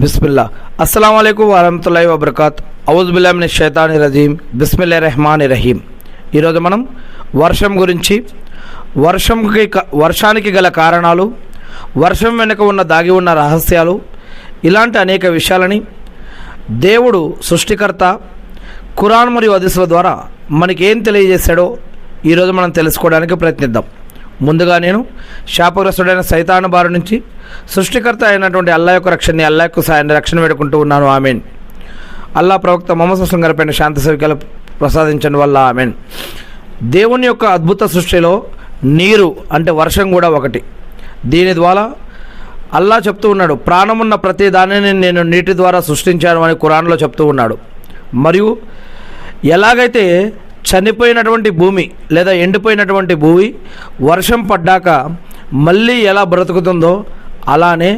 బిస్మిల్లా అస్సలాము అలైకుం వరహమతుల్లాహి వబర్కాత్ ఔజుబిల్లాహి మినష్ షైతానిర్ రజీం బిస్మిల్లాహిర్ రహమానిర్ రహీం. ఈరోజు మనం వర్షం గురించి, వర్షానికి గల కారణాలు, వర్షం వెనుక దాగి ఉన్న రహస్యాలు, ఇలాంటి అనేక విషయాలని దేవుడు సృష్టికర్త ఖురాన్ మరియు హదీసుల ద్వారా మనకేం తెలియజేశాడో ఈరోజు మనం తెలుసుకోవడానికి ప్రయత్నిద్దాం. ముందుగా నేను శాపగ్రస్తుడైన సైతాను బారి నుంచి సృష్టికర్త అయినటువంటి అల్లా యొక్క రక్షణని, అల్లా యొక్క సాయాన్ని రక్షణ వేడుకుంటూ ఉన్నాను. ఆమెన్. అల్లా ప్రవక్త ముహమ్మద్ సల్లల్లాహు అలైహి వసల్లం శాంతి సౌఖ్యాలు ప్రసాదించండి వల్ల ఆమెన్. దేవుని యొక్క అద్భుత సృష్టిలో నీరు అంటే వర్షం కూడా ఒకటి. దీని ద్వారా అల్లా చెప్తూ ఉన్నాడు, ప్రాణమున్న ప్రతి దానిని నేను నీటి ద్వారా సృష్టించాను అని ఖురాన్లో చెప్తూ ఉన్నాడు. మరియు ఎలాగైతే చనిపోయినటువంటి భూమి లేదా ఎండిపోయినటువంటి భూమి వర్షం పడ్డాక మళ్ళీ ఎలా బ్రతుకుతుందో, అలానే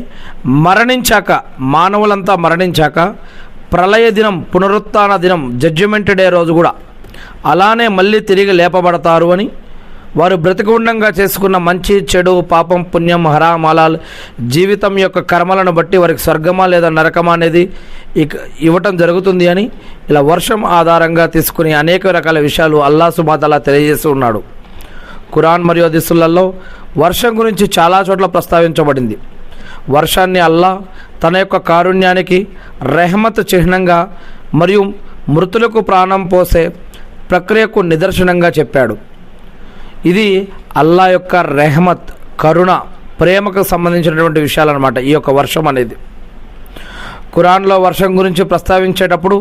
మరణించాక, మానవులంతా మరణించాక ప్రళయ దినం, పునరుత్థాన దినం, జడ్జిమెంట్ డే రోజు కూడా అలానే మళ్ళీ తిరిగి లేపబడతారు అని, వారు బ్రతికుండంగా చేసుకున్న మంచి చెడు, పాపం పుణ్యం, హరాం హలాల్ జీవితం యొక్క కర్మలను బట్టి వారికి స్వర్గమా లేదా నరకమా అనేది ఇవ్వటం జరుగుతుంది అని, ఇలా వర్షం ఆధారంగా తీసుకుని అనేక రకాల విషయాలు అల్లాహ్ సుబ్హానహు వ తఆలా తెలియజేస్తూ ఉన్నాడు. ఖురాన్ మరియు హదీసులలో వర్షం గురించి చాలా చోట్ల ప్రస్తావించబడింది. వర్షాన్ని అల్లాహ్ తన యొక్క కారుణ్యానికి రెహమత్ చిహ్నంగా మరియు మృతులకు ప్రాణం పోసే ప్రక్రియకు నిదర్శనంగా చెప్పాడు. ఇది అల్లా యొక్క రెహమత్, కరుణ, ప్రేమకు సంబంధించినటువంటి విషయాలన్నమాట ఈ యొక్క వర్షం అనేది. ఖురాన్లో వర్షం గురించి ప్రస్తావించేటప్పుడు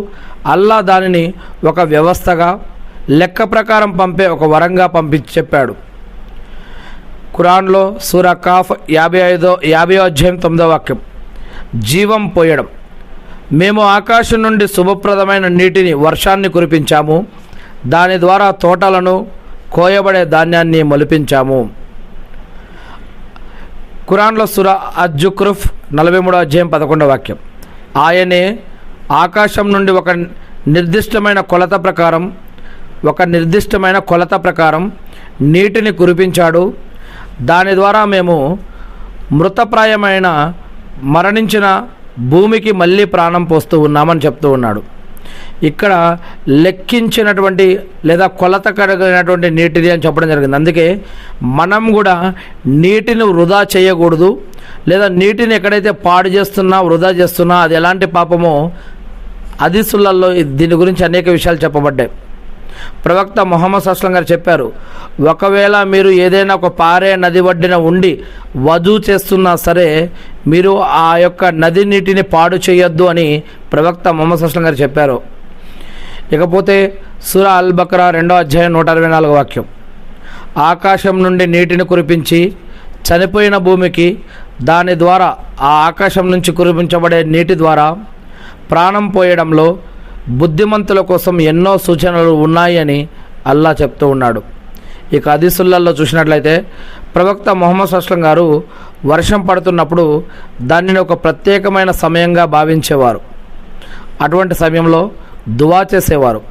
అల్లా దానిని ఒక వ్యవస్థగా, లెక్క ప్రకారం పంపే ఒక వరంగా చెప్పాడు. ఖురాన్లో సూరా కాఫ్ 50వ అధ్యాయం 9వ వాక్యం, జీవం పోయడం. మేము ఆకాశం నుండి శుభప్రదమైన నీటిని, వర్షాన్ని కురిపించాము, దాని ద్వారా తోటలను, కోయబడే ధాన్యాన్ని మొలిపించాము. ఖురాన్లో సూరా అజ్-జుఖ్రుఫ్ 43వ అధ్యాయం 11వ వాక్యం, ఆయనే ఆకాశం నుండి ఒక నిర్దిష్టమైన కొలత ప్రకారం నీటిని కురిపించాడు, దాని ద్వారా మేము మృతప్రాయమైన, మరణించిన భూమికి మళ్ళీ ప్రాణం పోస్తూ ఉన్నామని చెప్తూ ఉన్నాడు. ఇక్కడ లెక్కించినటువంటి లేదా కొలత కలిగినటువంటి నీటిని అని చెప్పడం జరిగింది. అందుకే మనం కూడా నీటిని వృధా చేయకూడదు, లేదా నీటిని ఎక్కడైతే పాడు చేస్తున్నా, వృధా చేస్తున్నా అది ఎలాంటి పాపమో హదీసులలో దీని గురించి అనేక విషయాలు చెప్పబడ్డాయి. ప్రవక్త ముహమ్మద్ సల్లల్లాహు అలైహి వసల్లం గారు చెప్పారు, ఒకవేళ మీరు ఏదైనా ఒక పారే నది ఒడ్డున ఉండి వజూ చేస్తున్నా సరే మీరు ఆ యొక్క నది నీటిని పాడు చేయొద్దు అని ప్రవక్త ముహమ్మద్ సల్లల్లాహు అలైహి వసల్లం గారు చెప్పారు. ఇకపోతే సూరా అల్ బక్రా 2వ అధ్యాయం 164వ వాక్యం, ఆకాశం నుండి నీటిని కురిపించి చనిపోయిన భూమికి దాని ద్వారా, ఆ ఆకాశం నుంచి కురిపించబడే నీటి ద్వారా ప్రాణం పోయడంలో బుద్ధిమంతుల కోసం ఎన్నో సూచనలు ఉన్నాయి అని అల్లా చెప్తూ ఉన్నాడు. ఇక హదీసులలో చూసినట్లయితే ప్రవక్త ముహమ్మద్ సల్లల్లాహు అలైహి వసల్లం గారు వర్షం పడుతున్నప్పుడు దానిని ఒక ప్రత్యేకమైన సమయంగా భావించేవారు. అటువంటి సమయంలో దువా చేసేవారు.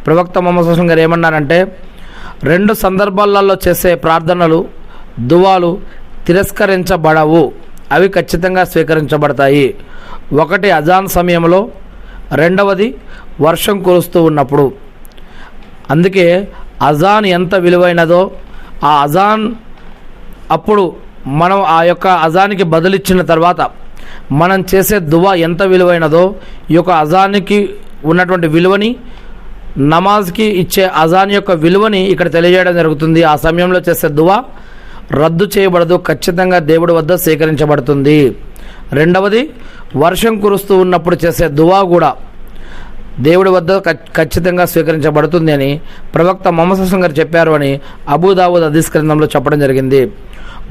ప్రవక్త ముహమ్మద్ సల్లల్లాహు అలైహి వసల్లం గారు ఏమన్నారంటే, 2 సందర్భాలలో చేసే ప్రార్థనలు, దువాలు తిరస్కరించబడవు, అవి ఖచ్చితంగా స్వీకరించబడతాయి. ఒకటి అజాన్ సమయంలో, రెండవది వర్షం కురుస్తూ ఉన్నప్పుడు. అందుకే అజాన్ ఎంత విలువైనదో, ఆ అజాన్ అప్పుడు మనం ఆ యొక్క అజానికి బదులిచ్చిన తర్వాత మనం చేసే దువా ఎంత విలువైనదో, ఈ యొక్క అజానికి ఉన్నటువంటి విలువని, నమాజ్కి ఇచ్చే అజాన్ యొక్క విలువని ఇక్కడ తెలియజేయడం జరుగుతుంది. ఆ సమయంలో చేసే దువా రద్దు చేయబడదు, ఖచ్చితంగా దేవుడి వద్ద స్వీకరించబడుతుంది. రెండవది, వర్షం కురుస్తూ ఉన్నప్పుడు చేసే దువా కూడా దేవుడి వద్ద ఖచ్చితంగా స్వీకరించబడుతుంది అని ప్రవక్త ముహమ్మద్ సల్లల్లాహు అలైహి వసల్లం గారు చెప్పారు అని అబూ దావూద్ హదీస్ గ్రంథంలో చెప్పడం జరిగింది.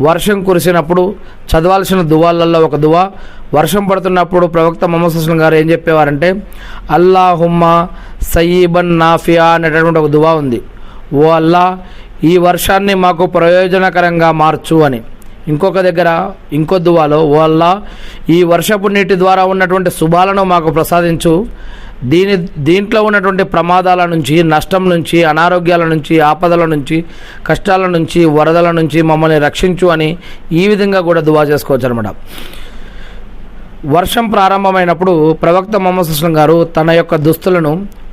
వర్షం కురిసినప్పుడు చదవాల్సిన దువాలలో ఒక దువా, వర్షం పడుతున్నప్పుడు ప్రవక్త ముహమ్మద్ సల్లల్లాహు అలైహి వసల్లం గారు ఏం చెప్పేవారంటే, అల్లాహుమ్మా సయ్యిబన్ నాఫియా అనేటటువంటి ఒక దువా ఉంది. ఓ అల్లా, ఈ వర్షాన్ని మాకు ప్రయోజనకరంగా మార్చు అని. ఇంకొక దగ్గర ఇంకో దువాలో, ఓ అల్లా, ఈ వర్షపు నీటి ద్వారా ఉన్నటువంటి శుభాలను మాకు ప్రసాదించు, దీంట్లో ఉన్నటువంటి ప్రమాదాల నుంచి, నష్టం నుంచి, అనారోగ్యాల నుంచి, ఆపదల నుంచి, కష్టాల నుంచి, వరదల నుంచి మమ్మల్ని రక్షించు అని ఈ విధంగా కూడా దువా చేసుకోవచ్చు అనమాట. వర్షం ప్రారంభమైనప్పుడు ప్రవక్త ముహమ్మద్ సల్లల్లాహు అలైహి వసల్లం గారు తన యొక్క దుస్తులను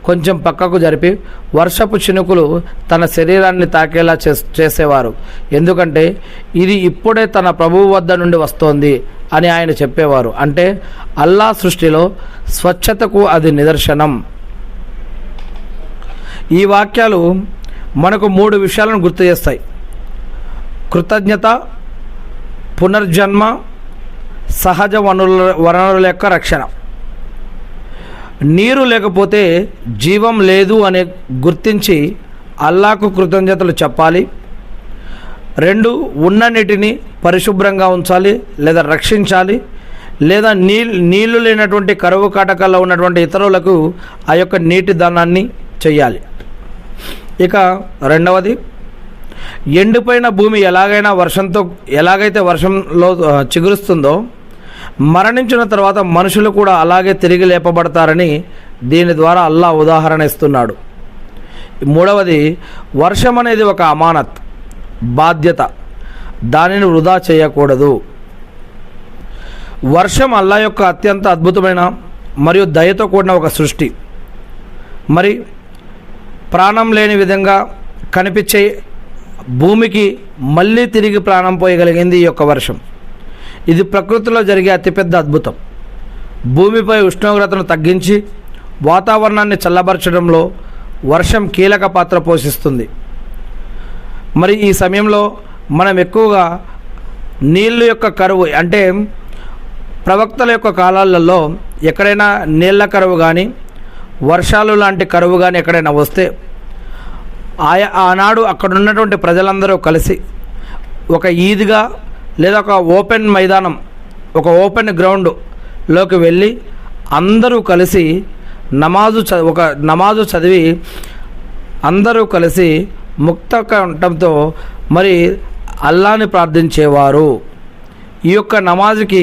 కొంచెం పక్కకు జరిపి వర్షపు చినుకులు తన శరీరాన్ని తాకేలా చేసేవారు. ఎందుకంటే ఇది ఇప్పుడే తన ప్రభువు వద్ద నుండి వస్తోంది అని ఆయన చెప్పేవారు. అంటే అల్లా సృష్టిలో స్వచ్ఛతకు అది నిదర్శనం. ఈ వాక్యాలు మనకు 3 విషయాలను గుర్తు చేస్తాయి: కృతజ్ఞత, పునర్జన్మ, సహజ వనరుల యొక్క రక్షణ. నీరు లేకపోతే జీవం లేదు అని గుర్తించి అల్లాకు కృతజ్ఞతలు చెప్పాలి. 2, ఉన్న నీటిని పరిశుభ్రంగా ఉంచాలి లేదా రక్షించాలి, లేదా నీళ్లు లేనటువంటి కరువు కాటకాల్లో ఉన్నటువంటి ఇతరులకు ఆ యొక్క నీటి దానాన్ని చేయాలి. ఇక 2వది, ఎండిపోయిన భూమి ఎలాగైతే వర్షంలో చిగురుస్తుందో మరణించిన తర్వాత మనుషులు కూడా అలాగే తిరిగి లేపబడతారని దీని ద్వారా అల్లా ఉదాహరణ ఇస్తున్నాడు. 3వది, వర్షం అనేది ఒక అమానత్, బాధ్యత, దానిని వృధా చేయకూడదు. వర్షం అల్లా యొక్క అత్యంత అద్భుతమైన మరియు దయతో కూడిన ఒక సృష్టి. మరి ప్రాణం లేని విధంగా కనిపించే భూమికి మళ్ళీ తిరిగి ప్రాణం పోయగలిగింది ఈ యొక్క వర్షం. ఇది ప్రకృతిలో జరిగే అతిపెద్ద అద్భుతం. భూమిపై ఉష్ణోగ్రతను తగ్గించి వాతావరణాన్ని చల్లబరచడంలో వర్షం కీలక పాత్ర పోషిస్తుంది. మరి ఈ సమయంలో మనం ఎక్కువగా నీళ్ళ యొక్క కరువు, అంటే ప్రవక్తల యొక్క కాలాలలో ఎక్కడైనా నీళ్ళ కరువు కానీ వర్షాలు లాంటి కరువు కానీ ఎక్కడైనా వస్తే ఆనాడు అక్కడ ఉన్నటువంటి ప్రజలందరూ కలిసి ఒక ఈద్గా లేదా ఒక ఓపెన్ మైదానం, ఒక ఓపెన్ గ్రౌండ్లోకి వెళ్ళి అందరూ కలిసి నమాజు చదివి అందరూ కలిసి ముక్త కంఠంతో మరి అల్లాని ప్రార్థించేవారు. ఈ యొక్క నమాజుకి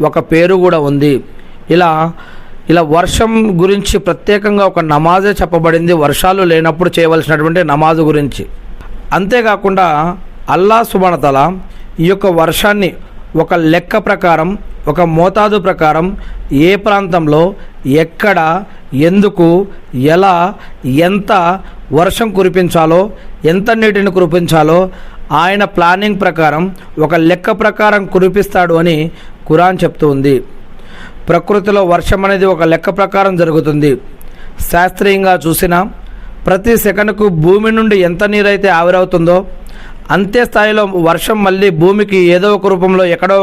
ఒక పేరు కూడా ఉంది. ఇలా వర్షం గురించి ప్రత్యేకంగా ఒక నమాజే చెప్పబడింది, వర్షాలు లేనప్పుడు చేయవలసినటువంటి నమాజు గురించి. అంతేకాకుండా అల్లా సుబ్హానహు వ తఆలా ఈ యొక్క వర్షాన్ని ఒక లెక్క ప్రకారం, ఒక మోతాదు ప్రకారం ఏ ప్రాంతంలో ఎక్కడ, ఎందుకు, ఎలా, ఎంత వర్షం కురిపించాలో, ఎంత నీటిని కురిపించాలో ఆయన ప్లానింగ్ ప్రకారం ఒక లెక్క ప్రకారం కురిపిస్తాడు అని ఖురాన్ చెప్తూ ఉంది. ప్రకృతిలో వర్షం అనేది ఒక లెక్క ప్రకారం జరుగుతుంది. శాస్త్రీయంగా చూసినా ప్రతి సెకనుకు భూమి నుండి ఎంత నీరైతే ఆవిరవుతుందో అంతే స్థాయిలో వర్షం మళ్ళీ భూమికి ఏదో ఒక రూపంలో ఎక్కడో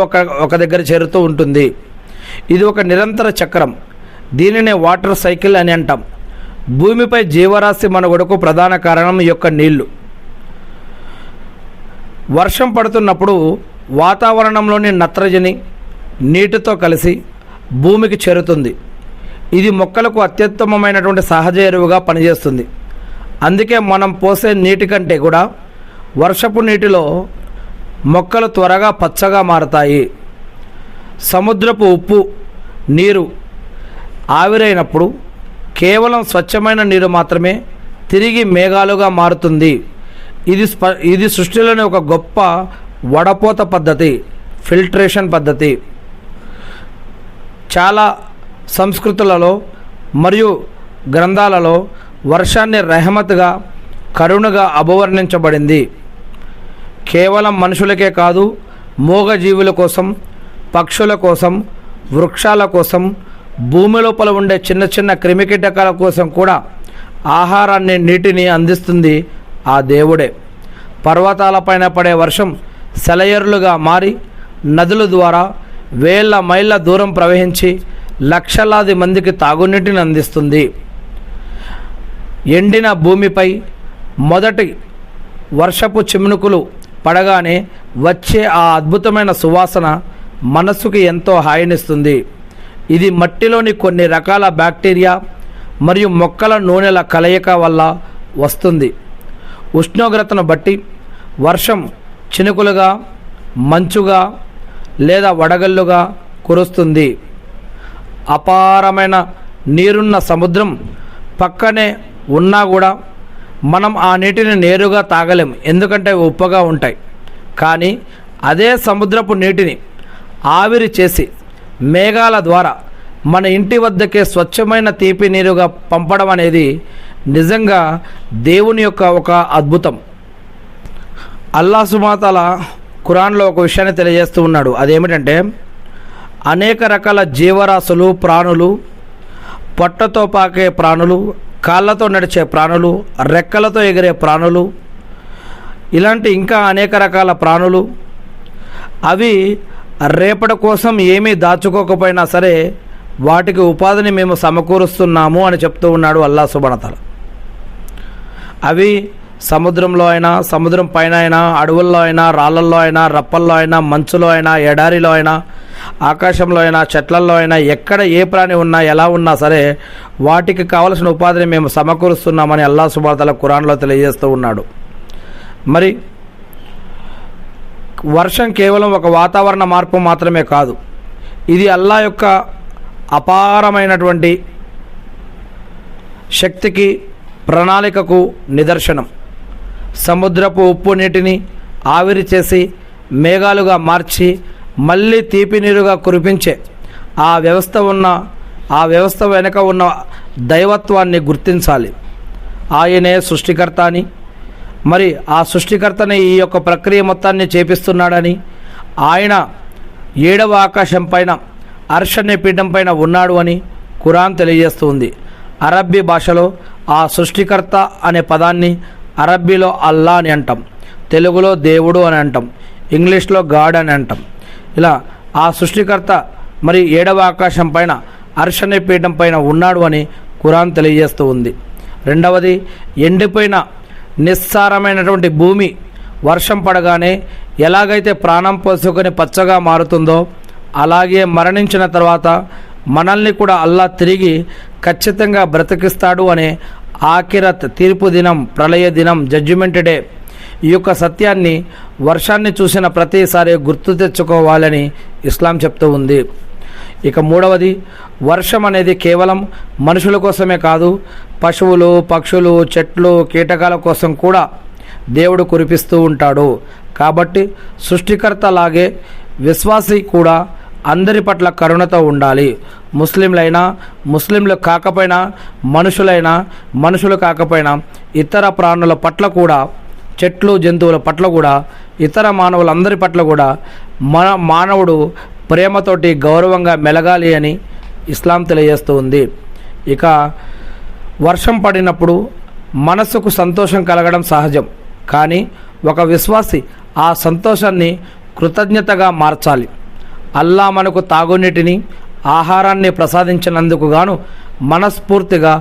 ఒక దగ్గర చేరుతూ ఉంటుంది. ఇది ఒక నిరంతర చక్రం. దీనినే వాటర్ సైకిల్ అని అంటాం. భూమిపై జీవరాశి మనుగడకు ప్రధాన కారణం ఈ యొక్క నీళ్లు. వర్షం పడుతున్నప్పుడు వాతావరణంలోని నత్రజని నీటితో కలిసి భూమికి చేరుతుంది. ఇది మొక్కలకు అత్యుత్తమమైనటువంటి సహజ ఎరువుగా పనిచేస్తుంది. అందుకే మనం పోసే నీటి కంటే కూడా వర్షపు నీటిలో మొక్కలు త్వరగా పచ్చగా మారతాయి. సముద్రపు ఉప్పు నీరు ఆవిరైనప్పుడు కేవలం స్వచ్ఛమైన నీరు మాత్రమే తిరిగి మేఘాలుగా మారుతుంది. ఇది సృష్టిలోని ఒక గొప్ప వడపోత పద్ధతి, ఫిల్ట్రేషన్ పద్ధతి. చాలా సంస్కృతులలో మరియు గ్రంథాలలో వర్షాన్ని రెహమత్గా, కరుణగా అభివర్ణించబడింది. కేవలం మనుషులకే కాదు, మూగజీవుల కోసం, పక్షుల కోసం, వృక్షాల కోసం, భూమి లోపల ఉండే చిన్న చిన్న క్రిమికీటకాల కోసం కూడా ఆహారాన్ని, నీటిని అందిస్తుంది ఆ దేవుడే. పర్వతాలపైన పడే వర్షం సెలయేరులుగా మారి నదుల ద్వారా వేల మైళ్ళ దూరం ప్రవహించి లక్షలాది మందికి తాగునీటిని అందిస్తుంది. ఎండిన భూమిపై మొదటి వర్షపు చిమ్మునుకులు పడగానే వచ్చే ఆ అద్భుతమైన సువాసన మనస్సుకి ఎంతో హాయినిస్తుంది. ఇది మట్టిలోని కొన్ని రకాల బ్యాక్టీరియా మరియు మొక్కల నూనెల కలయిక వల్ల వస్తుంది. ఉష్ణోగ్రతను బట్టి వర్షం చినుకులుగా, మంచుగా లేదా వడగళ్ళుగా కురుస్తుంది. అపారమైన నీరున్న సముద్రం పక్కనే ఉన్నా కూడా మనం ఆ నీటిని నేరుగా తాగలేం, ఎందుకంటే ఉప్పగా ఉంటాయి. కానీ అదే సముద్రపు నీటిని ఆవిరి చేసి మేఘాల ద్వారా మన ఇంటి వద్దకే స్వచ్ఛమైన తీపి నీరుగా పంపడం అనేది నిజంగా దేవుని యొక్క ఒక అద్భుతం. అల్లాహ్ సుబ్హానహు వ తఆలా ఖురాన్లో ఒక విషయాన్ని తెలియజేస్తూ ఉన్నాడు. అదేమిటంటే, అనేక రకాల జీవరాశులు, ప్రాణులు, పొట్టతో పాకే ప్రాణులు, కాళ్ళతో నడిచే ప్రాణులు, రెక్కలతో ఎగిరే ప్రాణులు, ఇలాంటి ఇంకా అనేక రకాల ప్రాణులు, అవి రేపటి కోసం ఏమీ దాచుకోకపోయినా సరే వాటికి ఉపాధిని మేము సమకూరుస్తున్నాము అని చెప్తూ ఉన్నాడు అల్లాహ్ సుబ్హానహు వ తఆలా. అవి సముద్రంలో అయినా, సముద్రం పైన అయినా, అడవుల్లో అయినా, రాళ్ళల్లో అయినా, రప్పల్లో అయినా, మంచులో అయినా, ఎడారిలో అయినా, ఆకాశంలో అయినా, చెట్లల్లో అయినా, ఎక్కడ ఏ ప్రాణి ఉన్నా, ఎలా ఉన్నా సరే వాటికి కావలసిన ఉపాధిని మేము సమకూరుస్తున్నామని అల్లాహ్ సుబ్హానహు వ తఆలా ఖురాన్లో తెలియజేస్తూ ఉన్నాడు. మరి వర్షం కేవలం ఒక వాతావరణ మార్పు మాత్రమే కాదు, ఇది అల్లాహ్ యొక్క అపారమైనటువంటి శక్తికి, ప్రణాళికకు నిదర్శనం. సముద్రపు ఉప్పు నీటిని ఆవిరి చేసి మేఘాలుగా మార్చి మళ్ళీ తీపి నీరుగా కురిపించే ఆ వ్యవస్థ వెనుక ఉన్న దైవత్వాన్ని గుర్తించాలి. ఆయనే సృష్టికర్త అని, మరి ఆ సృష్టికర్తని ఈ యొక్క ప్రక్రియ మొత్తాన్ని చేపిస్తున్నాడని, ఆయన 7వ ఆకాశం పైన అర్ష్ అనే పీఠం పైన ఉన్నాడు అని ఖురాన్ తెలియజేస్తుంది. అరబ్బీ భాషలో ఆ సృష్టికర్త అనే పదాన్ని అరబ్బీలో అల్లా అని అంటాం, తెలుగులో దేవుడు అని అంటాం, ఇంగ్లీష్లో గాడ్ అని అంటాం. ఇలా ఆ సృష్టికర్త మరి 7వ ఆకాశం పైన అర్ష్ అనే పీఠం పైన ఉన్నాడు అని ఖురాన్ తెలియజేస్తూ ఉంది. రెండవది, ఎండిపోయిన నిస్సారమైనటువంటి భూమి వర్షం పడగానే ఎలాగైతే ప్రాణం పోసుకొని పచ్చగా మారుతుందో, అలాగే మరణించిన తర్వాత మనల్ని కూడా అల్లా తిరిగి ఖచ్చితంగా బ్రతికిస్తాడు అనే ఆఖిరత్, తీర్పు దినం, ప్రళయ దినం, జడ్జిమెంట్ డే, ఈ యొక్క సత్యాన్ని వర్షాన్ని చూసిన ప్రతిసారి గుర్తు తెచ్చుకోవాలని ఇస్లాం చెప్తూ ఉంది. ఇక మూడవది, వర్షం అనేది కేవలం మనుషుల కోసమే కాదు, పశువులు, పక్షులు, చెట్లు, కీటకాల కోసం కూడా దేవుడు కురిపిస్తూ ఉంటాడు. కాబట్టి సృష్టికర్త లాగే విశ్వాసి కూడా అందరి పట్ల కరుణతో ఉండాలి. ముస్లింలైనా, ముస్లింలు కాకపోయినా, మనుషులు కాకపోయినా ఇతర ప్రాణుల పట్ల కూడా, చెట్లు, జంతువుల పట్ల కూడా, ఇతర మానవులందరి పట్ల కూడా మానవుడు ప్రేమతోటి గౌరవంగా మెలగాలి అని ఇస్లాం తెలియజేస్తూ ఉంది. ఇక వర్షం పడినప్పుడు మనసుకు సంతోషం కలగడం సహజం, కానీ ఒక విశ్వాసి ఆ సంతోషాన్ని కృతజ్ఞతగా మార్చాలి. అల్లా మనకు తాగునీటిని, ఆహారాన్ని ప్రసాదించినందుకు గాను మనస్ఫూర్తిగా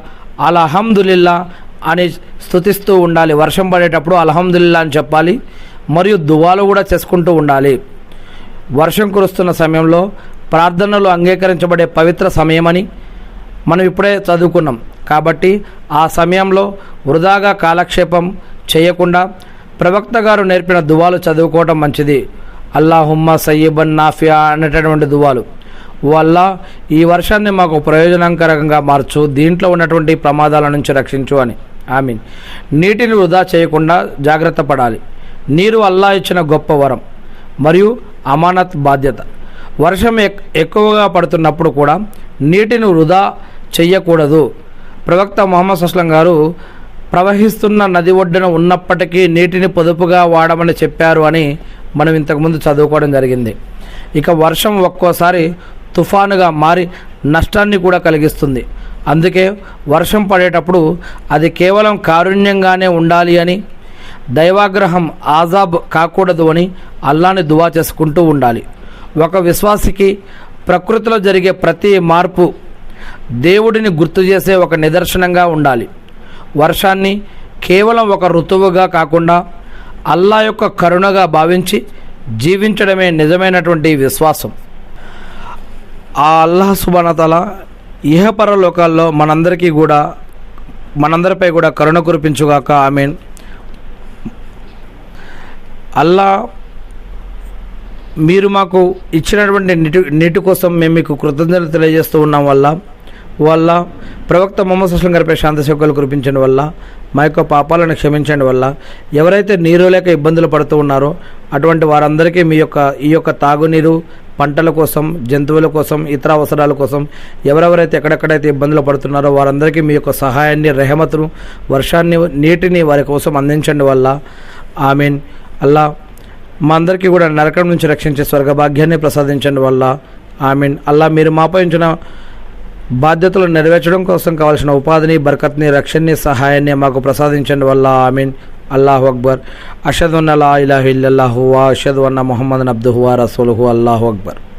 అల్హమ్దులిల్లా అని స్తుతిస్తూ ఉండాలి. వర్షం పడేటప్పుడు అల్హమ్దులిల్లా అని చెప్పాలి, మరియు దువాలు కూడా చేసుకుంటూ ఉండాలి. వర్షం కురుస్తున్న సమయంలో ప్రార్థనలు అంగీకరించబడే పవిత్ర సమయమని మనం ఇప్పుడే చదువుకున్నాం. కాబట్టి ఆ సమయంలో వృధాగా కాలక్షేపం చేయకుండా ప్రవక్త గారు నేర్పిన దువాలు చదువుకోవటం మంచిది. అల్లాహుమ్మ సయ్యిబన్ నాఫియా అనేటటువంటి దువాలు. ఓ అల్లా, ఈ వర్షాన్ని మాకు ప్రయోజనకరంగా మార్చు, దీంట్లో ఉన్నటువంటి ప్రమాదాల నుంచి రక్షించు అని. ఆమీన్. నీటిని వృధా చేయకుండా జాగ్రత్త పడాలి. నీరు అల్లా ఇచ్చిన గొప్ప వరం మరియు అమానత్ బాధ్యత. వర్షం ఎక్కువగా పడుతున్నప్పుడు కూడా నీటిని వృధా చెయ్యకూడదు. ప్రవక్త ముహమ్మద్ సల్లం గారు ప్రవహిస్తున్న నది ఒడ్డున ఉన్నప్పటికీ నీటిని పొదుపుగా వాడమని చెప్పారు అని మనం ఇంతకుముందు చదువుకోవడం జరిగింది. ఇక వర్షం ఒక్కోసారి తుఫానుగా మారి నష్టాన్ని కూడా కలిగిస్తుంది. అందుకే వర్షం పడేటప్పుడు అది కేవలం కారుణ్యంగానే ఉండాలి అని, దైవాగ్రహం ఆజాబ్ కాకూడదు అని అల్లాని దువా చేసుకుంటూ ఉండాలి. ఒక విశ్వాసికి ప్రకృతిలో జరిగే ప్రతి మార్పు దేవుడిని గుర్తు చేసే ఒక నిదర్శనంగా ఉండాలి. వర్షాన్ని కేవలం ఒక ఋతువుగా కాకుండా అల్లా యొక్క కరుణగా భావించి జీవించడమే నిజమైనటువంటి విశ్వాసం. ఆ అల్లాహ్ సుబ్హానహు వ తఆలా ఇహపరలోకాల్లో మనందరిపై కూడా కరుణ కురిపించుగాక. ఆమీన్. అల్లా, మీరు మాకు ఇచ్చినటువంటి నీటి కోసం మేము మీకు కృతజ్ఞతలు తెలియజేస్తూ ఉన్నాం. వల్ల ప్రవక్త ముహమ్మద్ సల్లం గారిపై శాంతి శోకాలు కురిపించడం వల్ల మా యొక్క పాపాలను క్షమించండి వల్ల ఎవరైతే నీరు లేక ఇబ్బందులు పడుతూ ఉన్నారో అటువంటి వారందరికీ ఈ యొక్క తాగునీరు, పంటల కోసం, జంతువుల కోసం, ఇతర అవసరాల కోసం ఎవరెవరైతే ఎక్కడెక్కడైతే ఇబ్బందులు పడుతున్నారో వారందరికీ మీ యొక్క సహాయాన్ని, రెహమతును, వర్షాన్ని, నీటిని వారి కోసం అందించండి వల్ల ఆమీన్. అల్లా మా అందరికీ కూడా నరకం నుంచి రక్షించే స్వర్గభాగ్యాన్ని ప్రసాదించండి వల్ల ఆమీన్. అల్లా మీరు మాపై ఉంచిన బాధ్యతలు నెరవేర్చడం కోసం కావాల్సిన ఉపాధిని, బర్కత్ని, రక్షణని, సహాయాన్ని మాకు ప్రసాదించండి వల్ల ఆమీన్. అల్లాహు అక్బర్. అషదు అన్న లా ఇలాహ ఇల్లల్లాహు వ అషదు అన్న ముహమ్మదన్ అబ్దుహు వ రసూలుహు. అల్లాహు అక్బర్.